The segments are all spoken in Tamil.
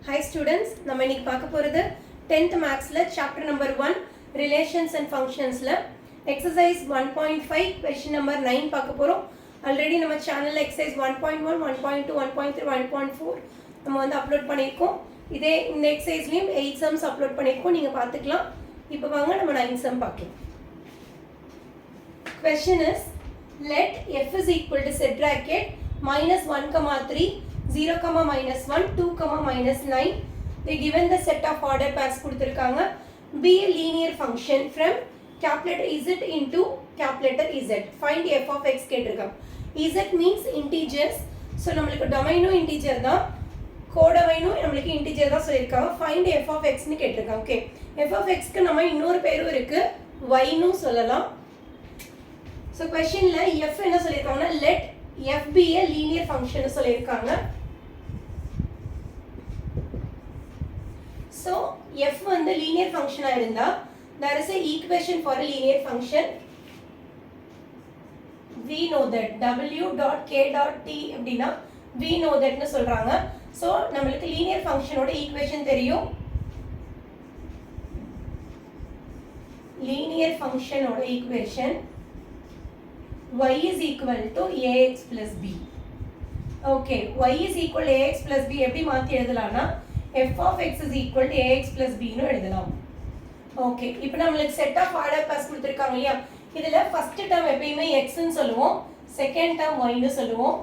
Hi students, நம்ம இன்னைக்கு பார்க்க போறது 10th mathsல chapter number 1 relations and functionsல exercise 1.5 question number 9 பார்க்க போறோம். ஆல்ரெடி நம்ம சேனல்ல exercise 1.1 1.2 1.3 1.4 நம்ம வந்து அப்லோட் பண்ணிருக்கோம். இதே இந்த எக்ஸசைஸ்லயும் 8 sums அப்லோட் பண்ணிருக்கோம். நீங்க பார்த்துக்கலாம். இப்போ வாங்க நம்ம 9 sum பார்க்கலாம். Question is let f is equal to set bracket -1, 3 0, -1, 2, -9. They given the set of order pairs கொடுத்திருக்காங்க. Be a linear function from capital Z into capital Z. Find f of x கேட்டிருக்காங்க. Z means integers. So நம்மளுக்கு டொமைனும் இன்டிஜர் தான், கோடமைனும் நம்மளுக்கு இன்டிஜர் தான் சொல்லியிருக்காங்க. Find f of x னு கேட்டிருக்காங்க. ஓகே, f of x க்கு நம்ம இன்னொரு பேரும் இருக்கு, y னு சொல்லலாம். So questionல f என்ன சொல்லியிருக்காங்கன்னா let f be a linear function னு சொல்லியிருக்காங்க. So f வந்து linear function இருந்தா there is a equation for a linear function. We know that w dot k dot t அப்படினா we know that னு சொல்றாங்க. So நமக்கு linear function ஓட equation தெரியும். Linear function ஓட equation y is equal to ax plus b. Okay, y is equal to ax plus b எப்படி மாத்தி எழுதலாம்னா f of x is equal to ax plus b னு எழுதலாம். ஓகே, இப்போ நமக்கு செட் ஆஃப் ஆர்டர் பாஸ் கொடுத்திருக்காங்க இல்லையா, இதுல ஃபர்ஸ்ட் டேர்ம் எப்பவுமே x ன்னு சொல்லுவோம், செகண்ட் டேர்ம் y னு சொல்லுவோம்.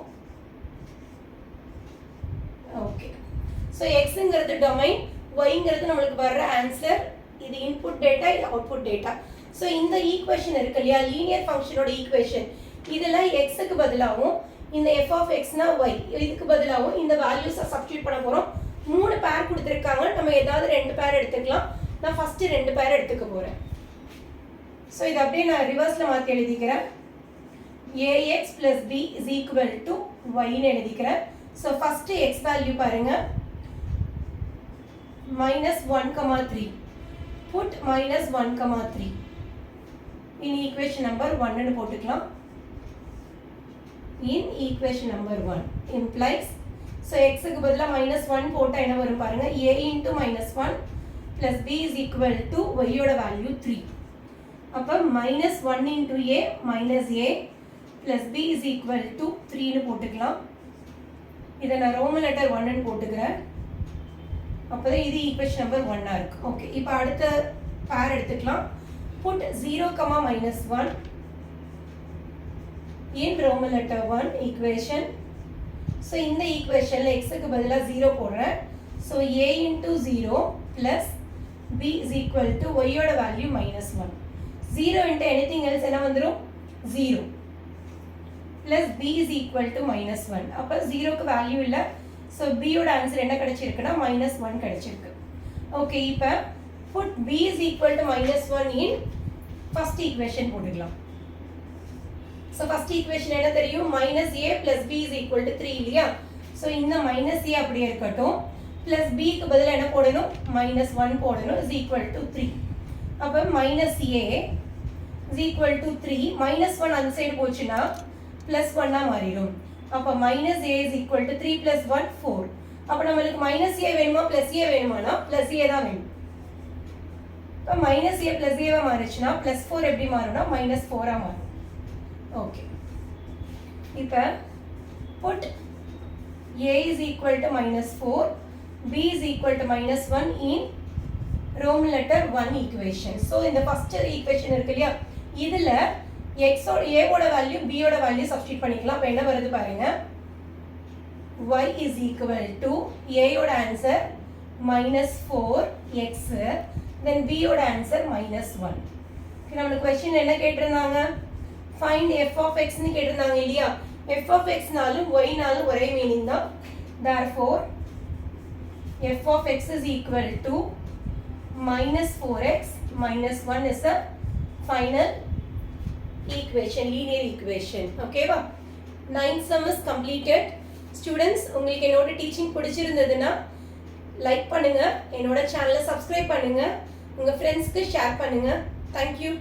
ஓகே, சோ xங்கிறது டொமைன், yங்கிறது நமக்கு வர்ற ஆன்சர், இது இன்புட் டேட்டா, இது அவுட்புட் டேட்டா. சோ இந்த ஈக்குவேஷன் இருக்கு இல்லையா, லீனியர் ஃபங்க்ஷனோட ஈக்குவேஷன், இதுல x க்கு பதிலாவும் இந்த f of x னா y, இதுக்கு பதிலாவும் இந்த வேல்யூஸை சப்ஸ்டிட்யூட் பண்ண போறோம். மூணு பேர் கொடுத்திருக்காங்க, நம்ம ஏதாவது ரெண்டு பேர் எடுத்துக்கலாம். நான் ஃபர்ஸ்ட் ரெண்டு பேர் எடுத்துக்க போறேன். சோ இத அப்படியே நான் ரிவர்ஸ்ல மாத்தி எழுதிக்கிறேன். ax plus b is equal to y ன்னு எழுதிக்கிறேன். சோ ஃபர்ஸ்ட் x வேல்யூ பாருங்க, -1, 3. put -1, 3 in equation number 1 ன்னு போட்டுக்கலாம். in equation number 1 implies, so x க்கு பதிலா -1 போட்டா என்ன வரும் பாருங்க, a into -1 plus b is equal to y யோட வேல்யூ 3. அப்ப -1 into a minus a plus b is equal to 3 னு போட்டுக்கலாம். இத நான் ரோமன் லெட்டர் 1 னு போட்டுக்கிறேன். அப்பதான் இது ஈக்குவேஷன் நம்பர் 1 ஆ இருக்கு. ஓகே, இப்போ அடுத்த பேர் எடுத்துக்கலாம். put 0, -1 in Roman letter 1 equation. So இந்த ஈக்குவேஷன்ல x க்கு பதிலா 0 போடுறேன். So a into 0 plus b is equal to y யோட வேல்யூ -1. 0 into anything else என்ன வந்துரும், 0 plus b is equal to -1. அப்ப 0 க்கு வேல்யூ இல்ல. So b யோட ஆன்சர் என்ன கிடைச்சிருக்குன்னா -1 கிடைச்சிருக்கு. ஓகே, இப்போ put b is equal to -1 in first equation போட்டுக்கலாம். So first equation என்ன தெரியும், -a plus b is equal to 3 இல்லையா. So இந்த -a அப்படியே இருக்கட்டும், plus b க்கு பதிலா என்ன போடணும், -1 போடணும், is equal to 3. அப்ப -a is equal to 3, -1 அந்த சைடு போச்சுன்னா +1 ஆ மாறிடும். அப்ப -a is equal to 3 plus 1 4. அப்ப நமக்கு -a வேணுமா +a வேணுமானா +a தான் வேணும். அப்ப -a +a வா மாறிச்சுனா +4 எப்படி மாறும்னா -4 ஆ மாறும். ஓகே, இப்போ put a is equal to -4, b is equal to -1 in Roman letter 1 equation. So இந்த first equation இருக்கு இல்லையா, இதுல x ஓட a ஓட வேல்யூ b ஓட வேல்யூ சப்ஸ்டிட்யூட் பண்ணிக்கலாம். அப்ப என்ன வருது பாருங்க, y is equal to a யோட ஆன்சர் -4x, then b யோட ஆன்சர் -1. நமக்கு क्वेश्चन என்ன கேட்டிருந்தாங்க, find f of x னு கேட்டிருந்தாங்க இல்லையா. f of x நாலும் y நாலும் ஒரே மீனிங் தான். therefore f of x is equal to -4x -1 is a final equation, linear equation. Okay வா, 9 sum is completed. Students, உங்களுக்கு என்னோட டீச்சிங் பிடிச்சிருந்ததுன்னா லைக் பண்ணுங்க, என்னோட சேனலை சப்ஸ்கிரைப் பண்ணுங்க, உங்க ஃப்ரெண்ட்ஸ்க்கு ஷேர் பண்ணுங்க. Thank you.